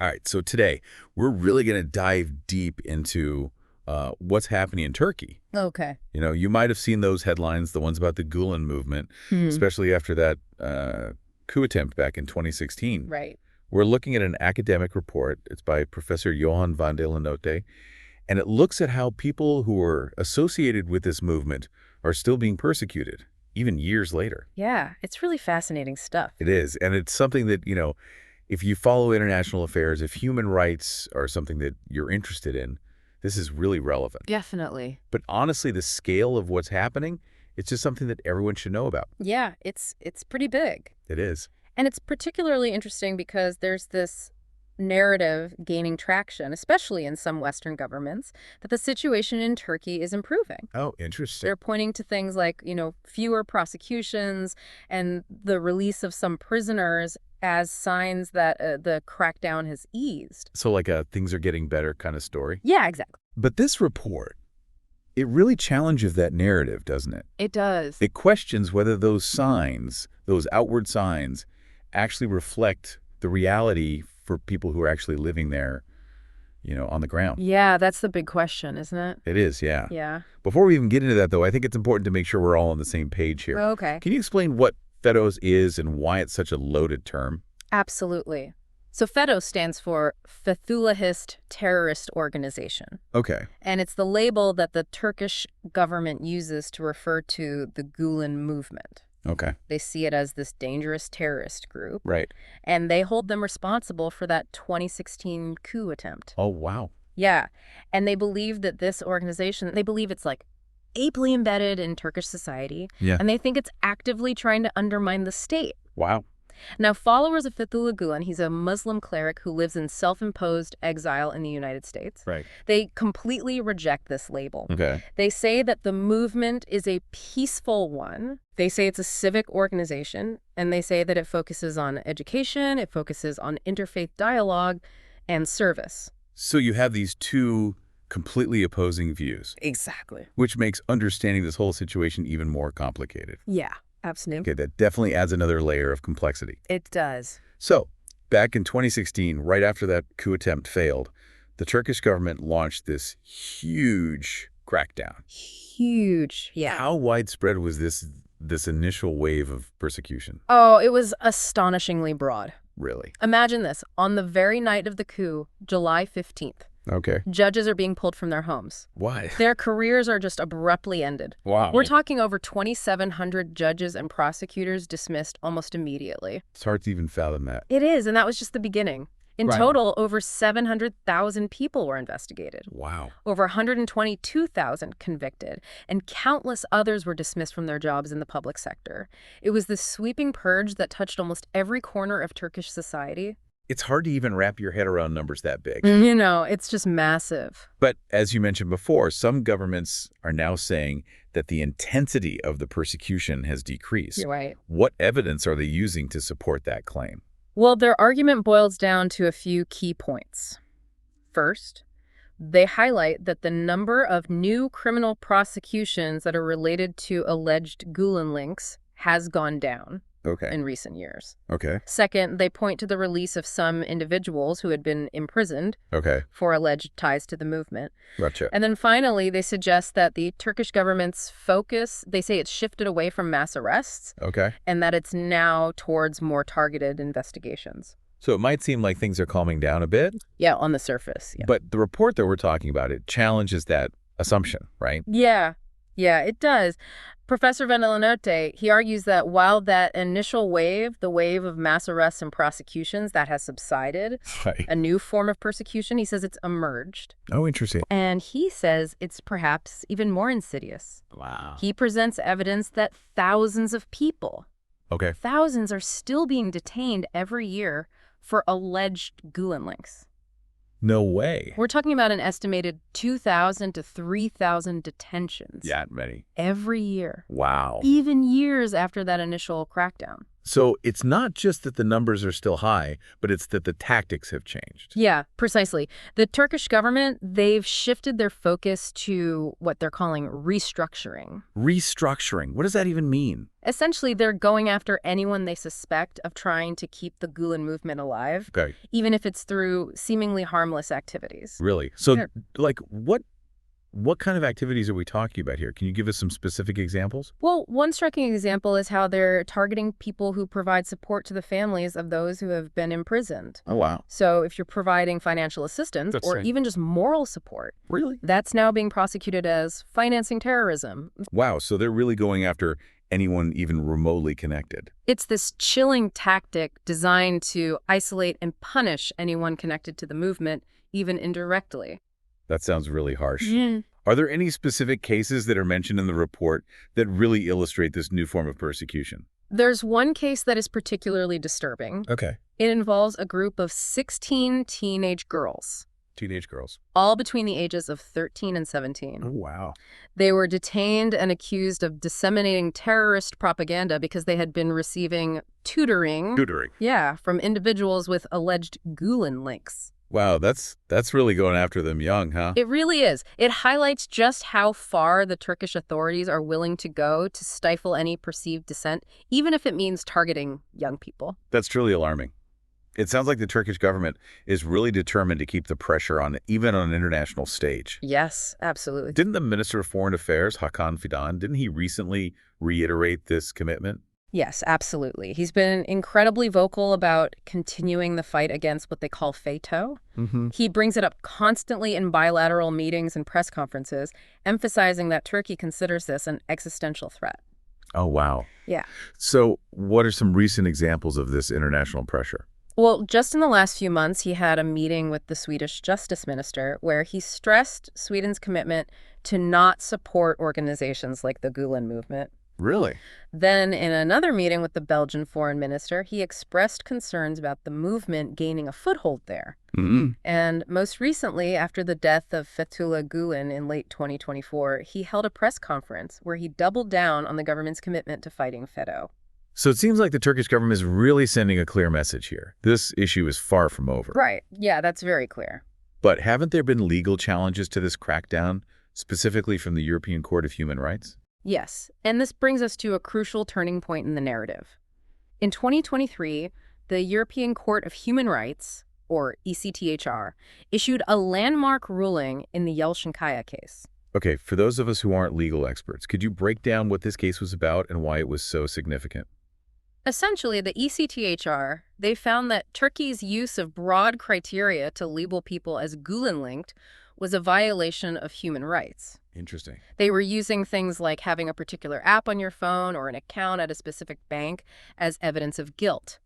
All right, so today we're really going to dive deep into what's happening in Turkey. Okay. You know, you might have seen those headlines, the ones about the Gülen movement, especially after that coup attempt back in 2016. Right. We're looking at an academic report. It's by Professor Johan van de Lanotte, and it looks at how people who are associated with this movement are still being persecuted, even years later. Yeah, it's really fascinating stuff. It is, and it's something that, you know, if you follow international affairs, if human rights are something that you're interested in, this is really relevant. Definitely. But honestly, the scale of what's happening, it's just something that everyone should know about. Yeah, it's pretty big. It is. And it's particularly interesting because there's this narrative gaining traction, especially in some Western governments, that the situation in Turkey is improving. Oh, interesting. They're pointing to things like, fewer prosecutions and the release of some prisoners as signs that the crackdown has eased. So like a things are getting better kind of story? Yeah, exactly. But this report, it really challenges that narrative, doesn't it? It does. It questions whether those signs, those outward signs, actually reflect the reality for people who are actually living there, on the ground. Yeah, that's the big question, isn't it? It is, yeah. Yeah. Before we even get into that, though, I think it's important to make sure we're all on the same page here. Okay. Can you explain what Fetoz is and why it's such a loaded term? Absolutely. So Fetoz stands for Fethullahist Terrorist Organization. Okay. And it's the label that the Turkish government uses to refer to the Gülen movement. Okay. They see it as this dangerous terrorist group. Right. And they hold them responsible for that 2016 coup attempt. Oh, wow. Yeah. And they believe that this organization, they believe it's like aptly embedded in Turkish society. Yeah. And they think it's actively trying to undermine the state. Wow. Now, followers of Fethullah Gülen, he's a Muslim cleric who lives in self-imposed exile in the United States. Right. They completely reject this label. Okay. They say that the movement is a peaceful one. They say it's a civic organization, and they say that it focuses on education, it focuses on interfaith dialogue, and service. So you have these two completely opposing views. Exactly. Which makes understanding this whole situation even more complicated. Yeah, absolutely. Okay, that definitely adds another layer of complexity. It does. So, back in 2016, right after that coup attempt failed, the Turkish government launched this huge crackdown. Huge, yeah. How widespread was this initial wave of persecution? Oh, it was astonishingly broad. Really? Imagine this. On the very night of the coup, July 15th, Okay. judges are being pulled from their homes. Why? Their careers are just abruptly ended. Wow. We're talking over 2,700 judges and prosecutors dismissed almost immediately. It's hard to even fathom that. It is, and that was just the beginning. In Right. total, over 700,000 people were investigated. Wow. Over 122,000 convicted, and countless others were dismissed from their jobs in the public sector. It was this sweeping purge that touched almost every corner of Turkish society. It's hard to even wrap your head around numbers that big. It's just massive. But as you mentioned before, some governments are now saying that the intensity of the persecution has decreased. You're right. What evidence are they using to support that claim? Well, their argument boils down to a few key points. First, they highlight that the number of new criminal prosecutions that are related to alleged Gülen links has gone down in recent years. Okay. Second, they point to the release of some individuals who had been imprisoned Okay. for alleged ties to the movement. Gotcha. And then finally, they suggest that the Turkish government's focus, they say it's shifted away from mass arrests Okay. and that it's now towards more targeted investigations. So it might seem like things are calming down a bit, Yeah, on the surface. Yeah. but the report that we're talking about, it challenges that assumption, right? Yeah, it does. Professor Van de Lanotte, he argues that while that initial wave, the wave of mass arrests and prosecutions, that has subsided, Right. a new form of persecution, he says it's emerged. Oh, interesting. And he says it's perhaps even more insidious. Wow. He presents evidence that thousands of people, Okay. thousands are still being detained every year for alleged Gülen links. No way. We're talking about an estimated 2,000 to 3,000 detentions. That many. Every year. Wow. Even years after that initial crackdown. So it's not just that the numbers are still high, but it's that the tactics have changed. Yeah, precisely. The Turkish government, they've shifted their focus to what they're calling restructuring. Restructuring. What does that even mean? Essentially, they're going after anyone they suspect of trying to keep the Gülen movement alive, Okay. even if it's through seemingly harmless activities. Really? So, Sure. like, what kind of activities are we talking about here? Can you give us some specific examples? Well, one striking example is how they're targeting people who provide support to the families of those who have been imprisoned. Oh, wow. So if you're providing financial assistance That's or right. even just moral support, Really? that's now being prosecuted as financing terrorism. Wow, so they're really going after anyone even remotely connected. It's this chilling tactic designed to isolate and punish anyone connected to the movement, even indirectly. That sounds really harsh. Are there any specific cases that are mentioned in the report that really illustrate this new form of persecution? There's one case that is particularly disturbing. Okay. It involves a group of 16 teenage girls, Teenage girls. all between the ages of 13 and 17. Oh, wow. They were detained and accused of disseminating terrorist propaganda because they had been receiving tutoring, from individuals with alleged Gülen links. Wow, that's really going after them young, huh? It really is. It highlights just how far the Turkish authorities are willing to go to stifle any perceived dissent, even if it means targeting young people. That's truly alarming. It sounds like the Turkish government is really determined to keep the pressure on, even on an international stage. Yes, absolutely. Didn't the Minister of Foreign Affairs, Hakan Fidan, didn't he recently reiterate this commitment? Yes, absolutely. He's been incredibly vocal about continuing the fight against what they call Fetoz. He brings it up constantly in bilateral meetings and press conferences, emphasizing that Turkey considers this an existential threat. Oh, wow. Yeah. So what are some recent examples of this international pressure? Well, just in the last few months, he had a meeting with the Swedish justice minister where he stressed Sweden's commitment to not support organizations like the Gülen movement. Really? Then, in another meeting with the Belgian foreign minister, he expressed concerns about the movement gaining a foothold there. And most recently, after the death of Fethullah Gülen in late 2024, he held a press conference where he doubled down on the government's commitment to fighting Fetoz. So it seems like the Turkish government is really sending a clear message here. This issue is far from over. Right. Yeah, that's very clear. But haven't there been legal challenges to this crackdown, specifically from the European Court of Human Rights? Yes, and this brings us to a crucial turning point in the narrative. In 2023, the European Court of Human Rights, or ECHR, issued a landmark ruling in the Yeltsin-Kaya case. Okay, for those of us who aren't legal experts, could you break down what this case was about and why it was so significant? Essentially, the ECHR, they found that Turkey's use of broad criteria to label people as Gülen-linked was a violation of human rights. Interesting. They were using things like having a particular app on your phone or an account at a specific bank as evidence of guilt.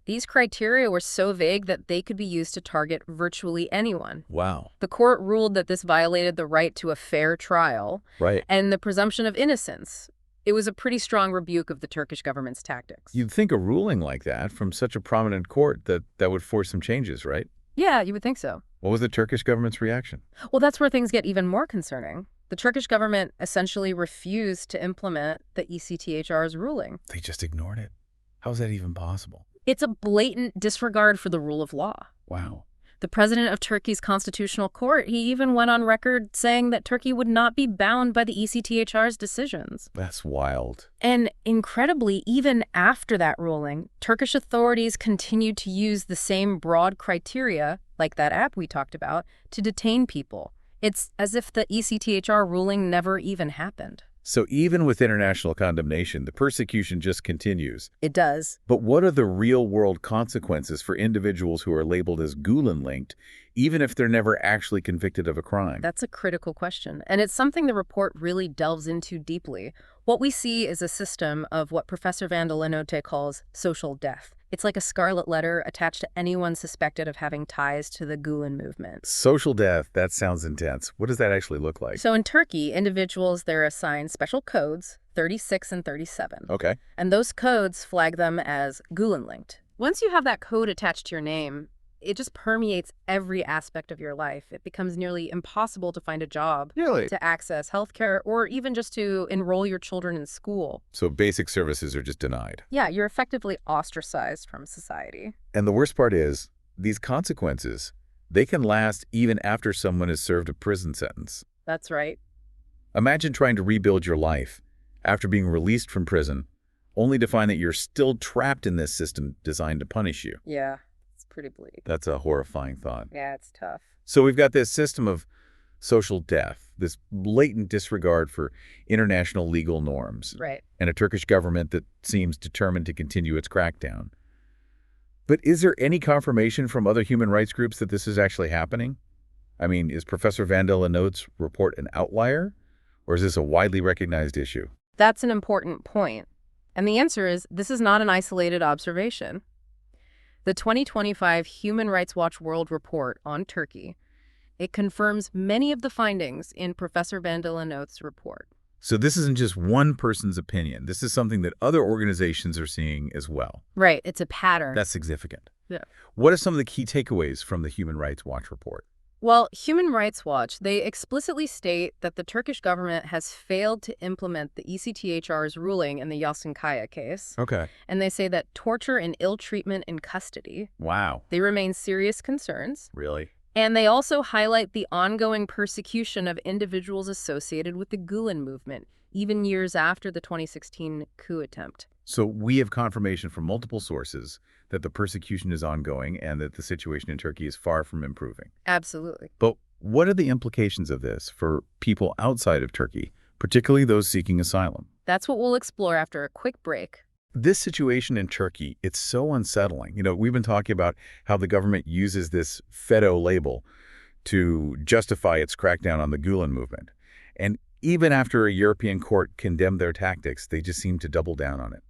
These criteria were so vague that they could be used to target virtually anyone. Wow. The court ruled that this violated the right to a fair trial Right. and the presumption of innocence. It was a pretty strong rebuke of the Turkish government's tactics. You'd think a ruling like that from such a prominent court that would force some changes, right? Yeah, you would think so. What was the Turkish government's reaction? Well, that's where things get even more concerning. The Turkish government essentially refused to implement the ECHR's ruling. They just ignored it. How is that even possible? It's a blatant disregard for the rule of law. Wow. The president of Turkey's constitutional court, he even went on record saying that Turkey would not be bound by the ECHR's decisions. That's wild. And incredibly, even after that ruling, Turkish authorities continued to use the same broad criteria, like that app we talked about, to detain people. It's as if the ECHR ruling never even happened. So even with international condemnation, the persecution just continues. It does. But what are the real-world consequences for individuals who are labeled as Gülen-linked, even if they're never actually convicted of a crime? That's a critical question, and it's something the report really delves into deeply. What we see is a system of what Professor van der Lanote calls social death. It's like a scarlet letter attached to anyone suspected of having ties to the Gülen movement. Social death, that sounds intense. What does that actually look like? So in Turkey, individuals, they're assigned special codes, 36 and 37. Okay. And those codes flag them as Gülen-linked. Once you have that code attached to your name, it just permeates every aspect of your life. It becomes nearly impossible to find a job, Really? to access healthcare, or even just to enroll your children in school. So basic services are just denied. Yeah, you're effectively ostracized from society. And the worst part is, these consequences, they can last even after someone has served a prison sentence. That's right. Imagine trying to rebuild your life after being released from prison, only to find that you're still trapped in this system designed to punish you. Yeah, it's pretty bleak. That's a horrifying thought. Yeah, it's tough. So we've got this system of social death, this blatant disregard for international legal norms, Right. and a Turkish government that seems determined to continue its crackdown. But is there any confirmation from other human rights groups that this is actually happening? I mean, is Professor Van der Lanoot's report an outlier, or is this a widely recognized issue? That's an important point. And the answer is, this is not an isolated observation. The 2025 Human Rights Watch World Report on Turkey, it confirms many of the findings in Professor Van der Lanoot's report. So this isn't just one person's opinion. This is something that other organizations are seeing as well. Right, it's a pattern. That's significant. Yeah. What are some of the key takeaways from the Human Rights Watch report? Well, Human Rights Watch, they explicitly state that the Turkish government has failed to implement the ECHR's ruling in the Kaya case. Okay. And they say that torture and ill treatment in custody, Wow. they remain serious concerns. Really? And they also highlight the ongoing persecution of individuals associated with the Gülen movement, even years after the 2016 coup attempt. So we have confirmation from multiple sources that the persecution is ongoing and that the situation in Turkey is far from improving. Absolutely. But what are the implications of this for people outside of Turkey, particularly those seeking asylum? That's what we'll explore after a quick break. This situation in Turkey, it's so unsettling. You know, we've been talking about how the government uses this Fetoz label to justify its crackdown on the Gülen movement. And even after a European court condemned their tactics, they just seem to double down on it.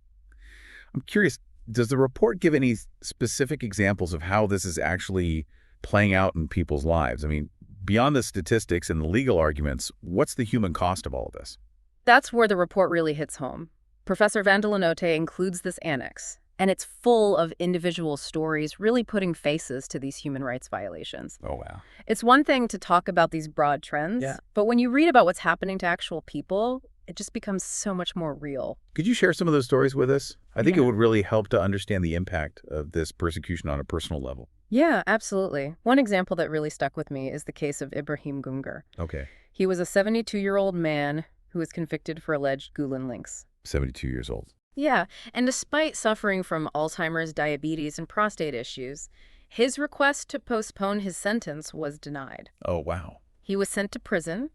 I'm curious, does the report give any specific examples of how this is actually playing out in people's lives? I mean, beyond the statistics and the legal arguments, what's the human cost of all of this? That's where the report really hits home. Professor Van der Lanoot includes this annex, and it's full of individual stories really putting faces to these human rights violations. Oh, wow. It's one thing to talk about these broad trends, but when you read about what's happening to actual people, it just becomes so much more real. Could you share some of those stories with us? I think Yeah. it would really help to understand the impact of this persecution on a personal level. Yeah, absolutely. One example that really stuck with me is the case of Ibrahim Günger. Okay. He was a 72-year-old man who was convicted for alleged Gülen links. 72 years old. Yeah, and despite suffering from Alzheimer's, diabetes, and prostate issues, his request to postpone his sentence was denied. Oh, wow. He was sent to prison,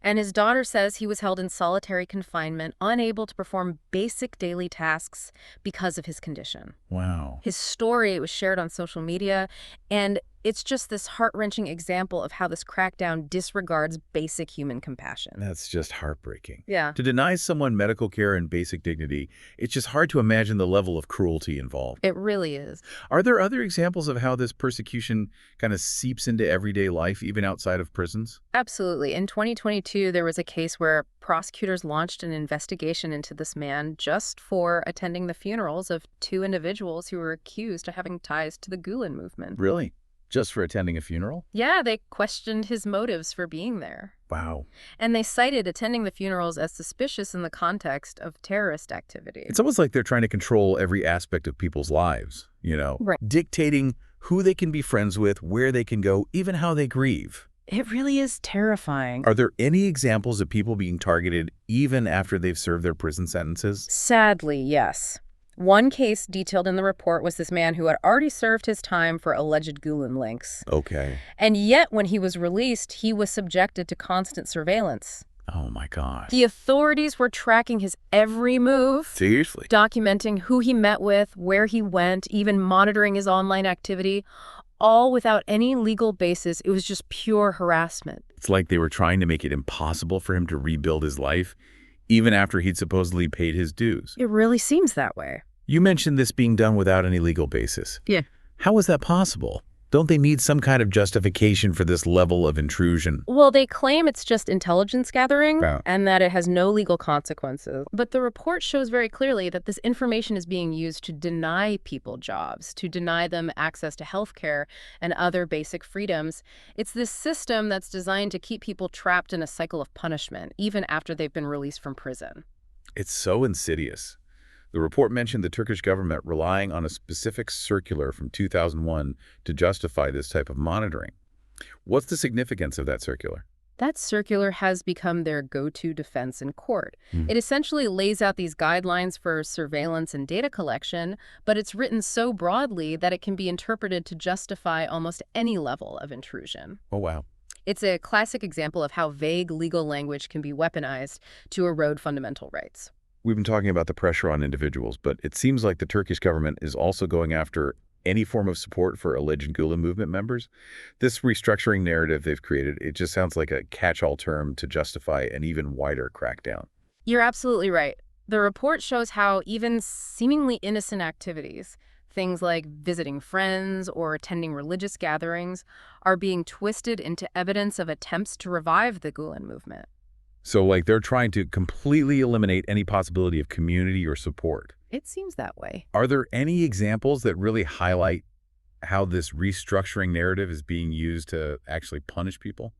and his daughter says he was held in solitary confinement, unable to perform basic daily tasks because of his condition. Wow. His story was shared on social media, and it's just this heart-wrenching example of how this crackdown disregards basic human compassion. That's just heartbreaking. Yeah. To deny someone medical care and basic dignity, it's just hard to imagine the level of cruelty involved. It really is. Are there other examples of how this persecution kind of seeps into everyday life, even outside of prisons? Absolutely. In 2022, there was a case where prosecutors launched an investigation into this man just for attending the funerals of two individuals who were accused of having ties to the Gülen movement. Really? Just for attending a funeral? Yeah, they questioned his motives for being there. Wow. And they cited attending the funerals as suspicious in the context of terrorist activity. It's almost like they're trying to control every aspect of people's lives, you know, Right. dictating who they can be friends with, where they can go, even how they grieve. It really is terrifying. Are there any examples of people being targeted even after they've served their prison sentences? Sadly, yes. One case detailed in the report was this man who had already served his time for alleged Gülen links. Okay. And yet, when he was released, he was subjected to constant surveillance. Oh, my God. The authorities were tracking his every move, Seriously? documenting who he met with, where he went, even monitoring his online activity, all without any legal basis. It was just pure harassment. It's like they were trying to make it impossible for him to rebuild his life, even after he'd supposedly paid his dues. It really seems that way. You mentioned this being done without any legal basis. Yeah. How was that possible? Don't they need some kind of justification for this level of intrusion? Well, they claim it's just intelligence gathering Yeah. and that it has no legal consequences. But the report shows very clearly that this information is being used to deny people jobs, to deny them access to healthcare and other basic freedoms. It's this system that's designed to keep people trapped in a cycle of punishment, even after they've been released from prison. It's so insidious. The report mentioned the Turkish government relying on a specific circular from 2001 to justify this type of monitoring. What's the significance of that circular? That circular has become their go-to defense in court. Hmm. It essentially lays out these guidelines for surveillance and data collection, but it's written so broadly that it can be interpreted to justify almost any level of intrusion. Oh, wow. It's a classic example of how vague legal language can be weaponized to erode fundamental rights. We've been talking about the pressure on individuals, but it seems like the Turkish government is also going after any form of support for alleged Gülen movement members. This restructuring narrative they've created, it just sounds like a catch-all term to justify an even wider crackdown. You're absolutely right. The report shows how even seemingly innocent activities, things like visiting friends or attending religious gatherings, are being twisted into evidence of attempts to revive the Gülen movement. So, like, they're trying to completely eliminate any possibility of community or support. It seems that way. Are there any examples that really highlight how this restructuring narrative is being used to actually punish people?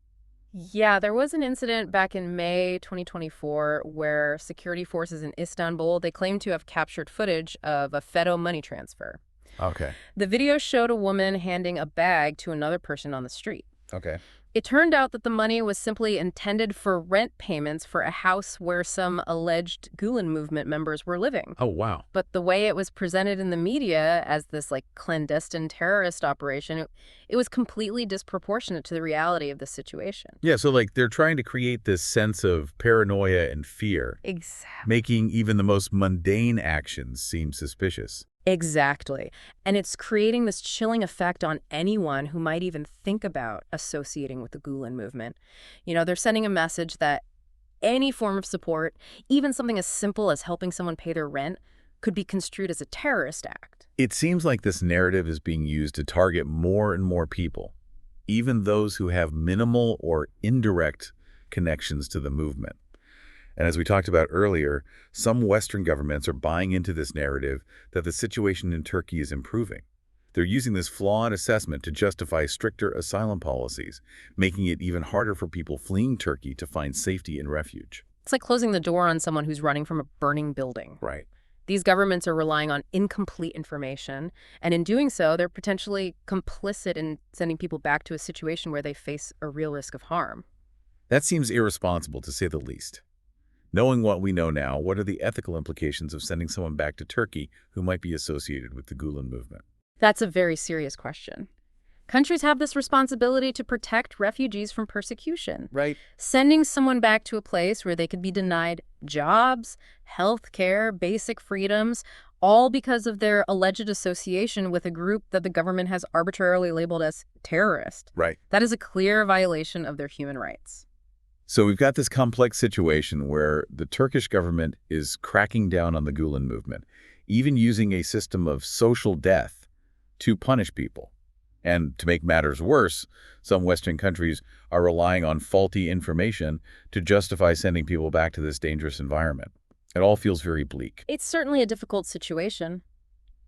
Yeah, there was an incident back in May 2024 where security forces in Istanbul, they claimed to have captured footage of a Fetoz money transfer. Okay. The video showed a woman handing a bag to another person on the street. Okay. It turned out that the money was simply intended for rent payments for a house where some alleged Gülen movement members were living. Oh, wow. But the way it was presented in the media as this clandestine terrorist operation, it was completely disproportionate to the reality of the situation. Yeah, so like they're trying to create this sense of paranoia and fear, Exactly. making even the most mundane actions seem suspicious. Exactly. And it's creating this chilling effect on anyone who might even think about associating with the Gülen movement. You know, they're sending a message that any form of support, even something as simple as helping someone pay their rent, could be construed as a terrorist act. It seems like this narrative is being used to target more and more people, even those who have minimal or indirect connections to the movement. And as we talked about earlier, some Western governments are buying into this narrative that the situation in Turkey is improving. They're using this flawed assessment to justify stricter asylum policies, making it even harder for people fleeing Turkey to find safety and refuge. It's like closing the door on someone who's running from a burning building. Right. These governments are relying on incomplete information, and in doing so, they're potentially complicit in sending people back to a situation where they face a real risk of harm. That seems irresponsible, to say the least. Knowing what we know now, what are the ethical implications of sending someone back to Turkey who might be associated with the Gülen movement? That's a very serious question. Countries have this responsibility to protect refugees from persecution. Right. Sending someone back to a place where they could be denied jobs, health care, basic freedoms, all because of their alleged association with a group that the government has arbitrarily labeled as terrorist. Right. That is a clear violation of their human rights. So we've got this complex situation where the Turkish government is cracking down on the Gülen movement, even using a system of social death to punish people. And to make matters worse, some Western countries are relying on faulty information to justify sending people back to this dangerous environment. It all feels very bleak. It's certainly a difficult situation,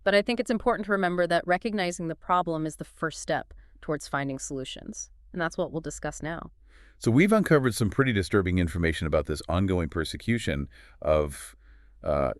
but I think it's important to remember that recognizing the problem is the first step towards finding solutions. And that's what we'll discuss now. So we've uncovered some pretty disturbing information about this ongoing persecution of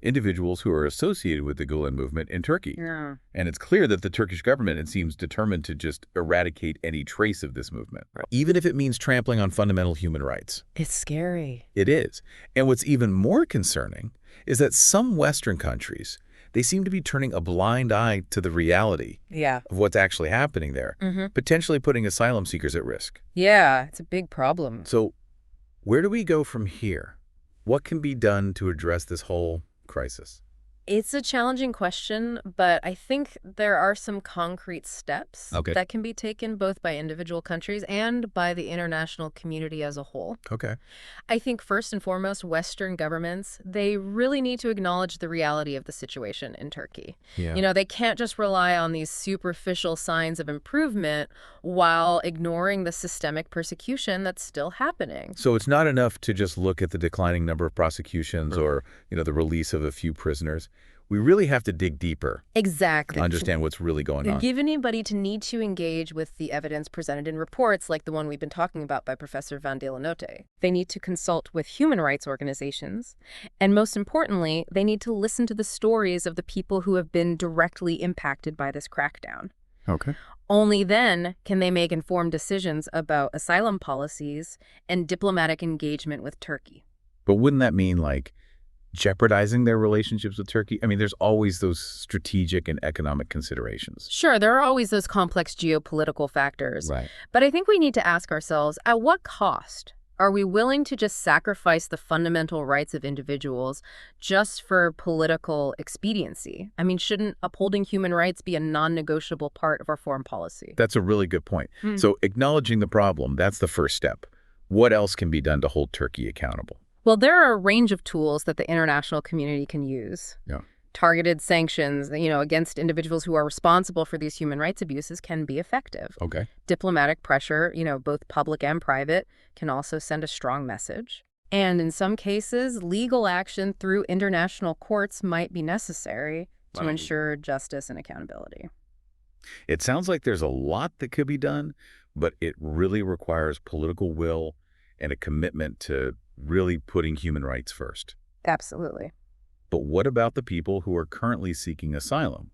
individuals who are associated with the Gülen movement in Turkey. Yeah. And it's clear that the Turkish government, it seems, determined to just eradicate any trace of this movement, even if it means trampling on fundamental human rights. It's scary. It is. And what's even more concerning is that some Western countries, they seem to be turning a blind eye to the reality of what's actually happening there, potentially putting asylum seekers at risk. Yeah, it's a big problem. So where do we go from here? What can be done to address this whole crisis? It's a challenging question, but I think there are some concrete steps Okay. that can be taken both by individual countries and by the international community as a whole. Okay. I think first and foremost, Western governments, they really need to acknowledge the reality of the situation in Turkey. Yeah. They can't just rely on these superficial signs of improvement while ignoring the systemic persecution that's still happening. So it's not enough to just look at the declining number of prosecutions or, the release of a few prisoners. We really have to dig deeper Exactly. to understand what's really going on. Give anybody to need to engage with the evidence presented in reports like the one we've been talking about by Professor Van Delanote. They need to consult with human rights organizations. And most importantly, they need to listen to the stories of the people who have been directly impacted by this crackdown. Okay. Only then can they make informed decisions about asylum policies and diplomatic engagement with Turkey. But wouldn't that mean, like, jeopardizing their relationships with Turkey? I mean, there's always those strategic and economic considerations. Sure, there are always those complex geopolitical factors. Right. But I think we need to ask ourselves, at what cost? Are we willing to just sacrifice the fundamental rights of individuals just for political expediency? I mean, shouldn't upholding human rights be a non-negotiable part of our foreign policy? That's a really good point. So acknowledging the problem, that's the first step. What else can be done to hold Turkey accountable? Well, there are a range of tools that the international community can use. Yeah. Targeted sanctions, against individuals who are responsible for these human rights abuses can be effective. Okay. Diplomatic pressure, both public and private, can also send a strong message. And in some cases, legal action through international courts might be necessary to ensure justice and accountability. It sounds like there's a lot that could be done, but it really requires political will and a commitment to really putting human rights first. Absolutely. But what about the people who are currently seeking asylum?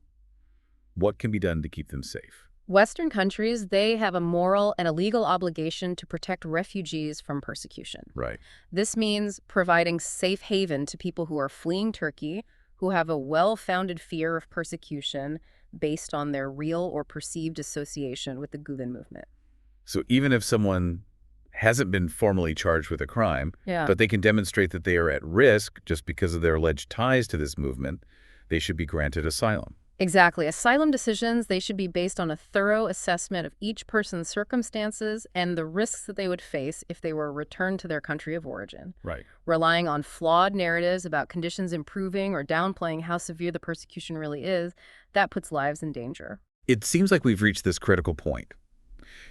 What can be done to keep them safe? Western countries, they have a moral and a legal obligation to protect refugees from persecution. Right. This means providing safe haven to people who are fleeing Turkey, who have a well-founded fear of persecution based on their real or perceived association with the Gülen movement. So even if someone hasn't been formally charged with a crime, but they can demonstrate that they are at risk just because of their alleged ties to this movement, they should be granted asylum. Exactly. Asylum decisions, they should be based on a thorough assessment of each person's circumstances and the risks that they would face if they were returned to their country of origin. Right. Relying on flawed narratives about conditions improving or downplaying how severe the persecution really is, that puts lives in danger. It seems like we've reached this critical point.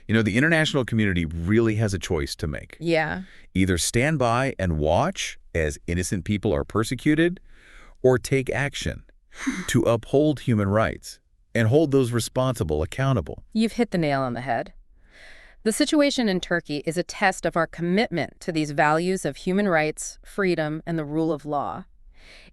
The international community really has a choice to make. Yeah. Either stand by and watch as innocent people are persecuted, or take action to uphold human rights and hold those responsible accountable. You've hit the nail on the head. The situation in Turkey is a test of our commitment to these values of human rights, freedom, and the rule of law.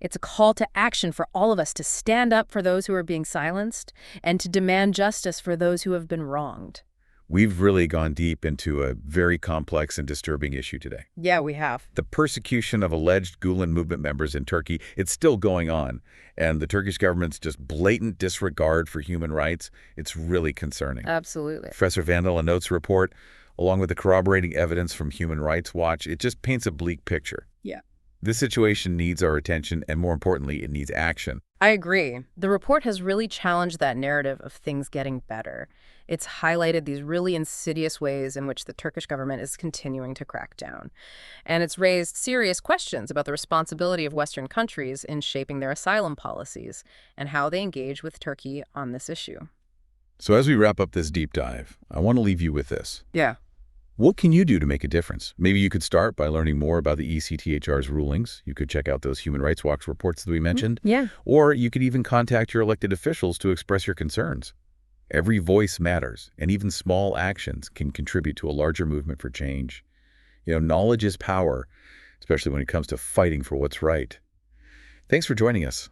It's a call to action for all of us to stand up for those who are being silenced and to demand justice for those who have been wronged. We've really gone deep into a very complex and disturbing issue today. Yeah, we have. The persecution of alleged Gülen movement members in Turkey, it's still going on. And the Turkish government's just blatant disregard for human rights, it's really concerning. Absolutely. Professor Van Delanote's report, along with the corroborating evidence from Human Rights Watch, it just paints a bleak picture. Yeah. This situation needs our attention, and more importantly, it needs action. I agree. The report has really challenged that narrative of things getting better. It's highlighted these really insidious ways in which the Turkish government is continuing to crack down. And it's raised serious questions about the responsibility of Western countries in shaping their asylum policies and how they engage with Turkey on this issue. So as we wrap up this deep dive, I want to leave you with this. Yeah. What can you do to make a difference? Maybe you could start by learning more about the ECHR's rulings. You could check out those Human Rights Watch reports that we mentioned. Yeah. Or you could even contact your elected officials to express your concerns. Every voice matters, and even small actions can contribute to a larger movement for change. Knowledge is power, especially when it comes to fighting for what's right. Thanks for joining us.